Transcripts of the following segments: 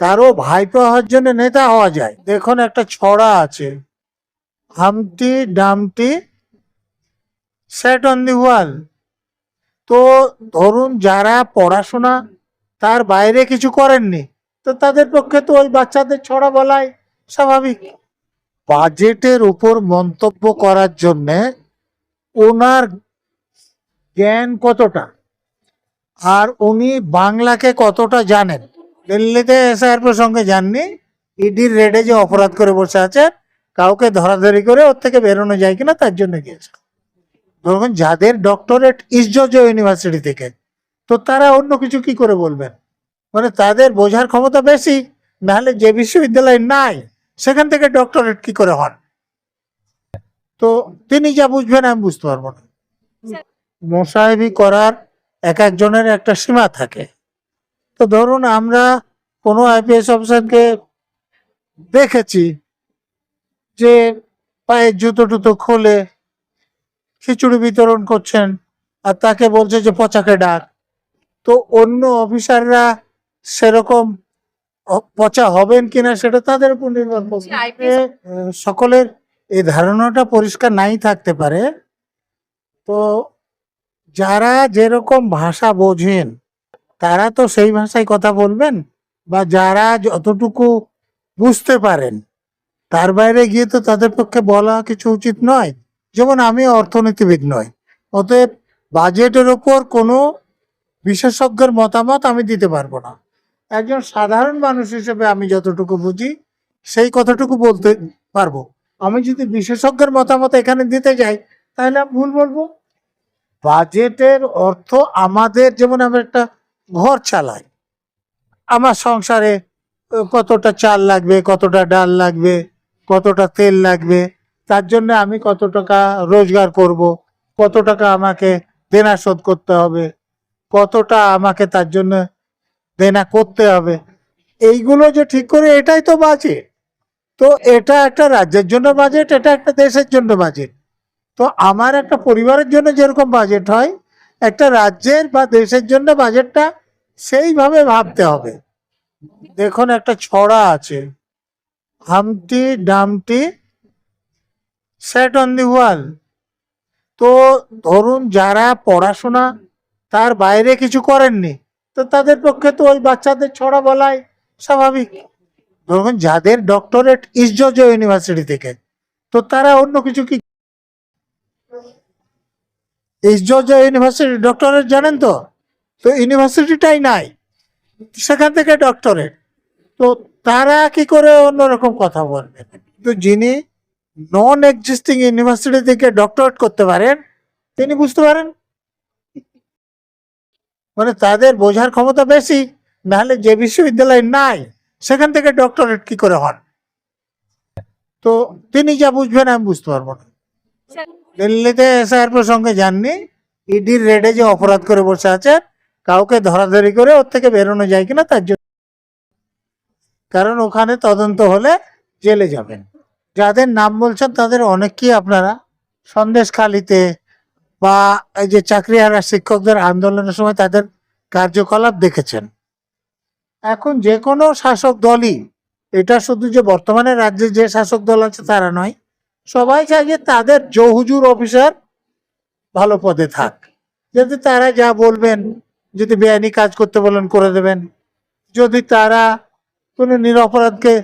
কারো ভাইপো হওয়ার জন্য নেতা হওয়া যায়। দেখুন একটা ছড়া আছে, হামটি ডামটি সেট অন দি ওয়াল। তো ধরুন যারা পড়াশোনা তার বাইরে কিছু করেননি, তো তাদের পক্ষে তো ওই বাচ্চাদের ছড়া বলাই স্বাভাবিক। বাজেটের উপর মন্তব্য করার জন্যে ওনার জ্ঞান কতটা আর উনি বাংলাকে কতটা জানেন। দিল্লিতে এসআইআর প্রসঙ্গে জাননি, ইডির রেডে যে অপরাধ করে বসে আছে, কাউকে ধরাধরি করে ওর থেকে বেরোনো যায় কিনা তার জন্য গিয়েছে। ধরুন যাদের ডক্টরেট ইসজজ ইউনিভার্সিটি থেকে, তো তারা অন্য কিছু কি করে বলবেন? মানে তাদের বোঝার ক্ষমতা বেশি, নাহলে যে বিশ্ববিদ্যালয় নাই সেখান থেকে ডক্টরেট কি করে হন? তো তিনি যা বুঝবেন আমি বুঝতে পারবো না। মোসাহেবি করার এক একজনের একটা সীমা থাকে। তো ধরুন আমরা কোনো আইপিএস অফিসারকে দেখেছি যে পায়ের জুতো টুতো খুলে খিচুড়ি বিতরণ করছেন আর তাকে বলছে যে পচাকে ডাক। তো অন্য অফিসাররা সেরকম পচা হবেন কিনা সেটা তাদের উপর নির্ভর করবে। সকলের এই ধারণাটা পরিষ্কার নাই থাকতে পারে। তো যারা যেরকম ভাষা বোঝেন তারা তো সেই ভাষায় কথা বলবেন, বা যারা যতটুকু বুঝতে পারেন তার বাইরে গিয়ে তো তাদের পক্ষে বলা কিছু উচিত নয়। যেমন আমি অর্থনীতিবিদ নই, অতএব বাজেটের ওপর কোনো বিশেষজ্ঞের মতামত আমি দিতে পারবো না। একজন সাধারণ মানুষ হিসেবে আমি যতটুকু বুঝি সেই কথাটুকু বলতে পারবো। আমি যদি বিশেষজ্ঞের মতামত এখানে দিতে যাই তাহলে আমি ভুল বলবো। বাজেটের অর্থ আমাদের, যেমন আমি একটা ঘর চালাই, আমার সংসারে কতটা চাল লাগবে, কতটা ডাল লাগবে, কতটা তেল লাগবে, তার জন্য আমি কত টাকা রোজগার করব, কত টাকা আমাকে দেনা শোধ করতে হবে, কতটা আমাকে তার জন্য দেনা করতে হবে, এইগুলো যে ঠিক করে, এটাই তো বাজেট। তো এটা একটা রাজ্যের জন্য বাজেট, এটা একটা দেশের জন্য বাজেট। তো আমার একটা পরিবারের জন্য যেরকম বাজেট হয়, একটা রাজ্যের বা দেশের জন্য বাজেটটা সেইভাবে ভাবতে হবে। দেখুন একটা ছড়া আছে, হামটি ডামটি সেট অন দি ওয়াল। তো ধরুন যারা পড়াশোনা তার বাইরে কিছু করেননি, তো তাদের পক্ষে তো ওই বাচ্চাদের ছড়া বলাই স্বাভাবিক। ধরুন যাদের ডক্টরেট ইসজজ ইউনিভার্সিটি থেকে, তো তারা অন্য কিছু কি, ইসজজ ইউনিভার্সিটি ডক্টরেট জানেন তো? তো ইউনিভার্সিটিটাই নাই, সেখান থেকে ডক্টরেট, তো তারা কি করে অন্যরকম কথা বলবেন? তো যিনি নন এক্সিস্টিং ইউনিভার্সিটি থেকে ডক্টরেট করতে পারেন তিনি বুঝতে পারেন। মানে তাদের বোঝার ক্ষমতা বেশি, নাহলে যে বিশ্ববিদ্যালয় নাই সেখান থেকে ডক্টরেট কি করে হন? তো তিনি যা বুঝবেন আমি বুঝতে পারবো না। দিল্লিতে এসআইআর প্রসঙ্গে জাননি, ইডির রেডে যে অপরাধ করে বসে আছে, কাউকে ধরাধরি করে ওর থেকে বেরোনো যায় কিনা তার জন্য, কারণ ওখানে তদন্ত হলে জেলে যাবেন। যাদের নাম বলছেন তাদের অনেককেই আপনারা সন্দেশখালিতে বা এই যে চাকরিহারা শিক্ষকদের আন্দোলনের সময় তাদের কার্যকলাপ দেখেছেন। এখন যে কোনো শাসক দলই, এটা শুধু যে বর্তমানে রাজ্যে যে শাসক দল আছে তারা নয়, সবাই চায় যে তাদের জহুজুর অফিসার ভালো পদে থাক, যদি তারা যা বলবেন, যদি বেআইনি কাজ করতে বলেন করে দেবেন, যদি তারা কোনো নিরপরাধকে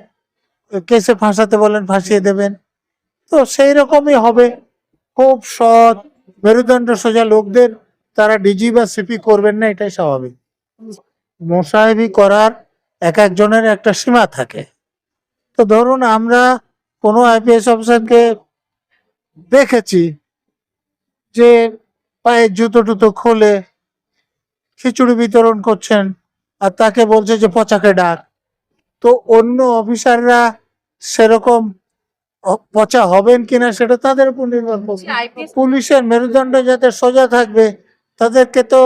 কেসে ফাঁসাতে বলেন ফাঁসিয়ে দেবেন। তো সেই রকমই হবে। খুব সৎ মেরুদণ্ড সোজা লোকদের তারা ডিজি বা সিপি করবেন না, এটাই স্বাভাবিক। মোসাহেবি করার এক একজনের একটা সীমা থাকে। তো ধরুন আমরা কোনো আইপিএস অফিসারকে দেখেছি যে পায়ের জুতো টুতো খুলে খিচুড়ি বিতরণ করছেন আর তাকে বলছে যে পচাকে ডাক। তো অন্য অফিসাররা সেরকম পচা হবেন কিনা সেটা তাদের উপর নির্ভর করবে। পুলিশের মেরুদণ্ড যাতে সোজা থাকবে তাদেরকে তো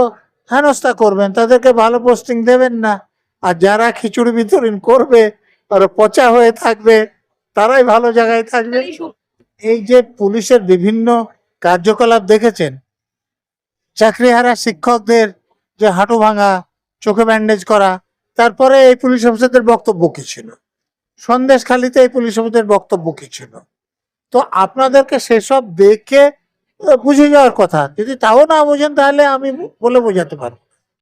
হেনস্থা করবেন, তাদেরকে ভালো পোস্টিং দেবেন না। আর যারা খিচুড়ি বিতরণ করবে আর পচা হয়ে থাকবে তারাই ভালো জায়গায় থাকবে। এই যে পুলিশের বিভিন্ন কার্যকলাপ দেখেছেন, চাকরিহারা শিক্ষকদের যে হাঁটু ভাঙা, চোখে ব্যান্ডেজ করা, তারপরে এই পুলিশ অফিসারদের বক্তব্য কি ছিল, সন্দেশখালিতে এই পুলিশ অফিসারদের বক্তব্য কি ছিল। তো আপনাদেরকে সেসব দেখে বুঝে যাওয়ার কথা, যদি তাও না বোঝেন তাহলে আমি বলে বোঝাতে পারি।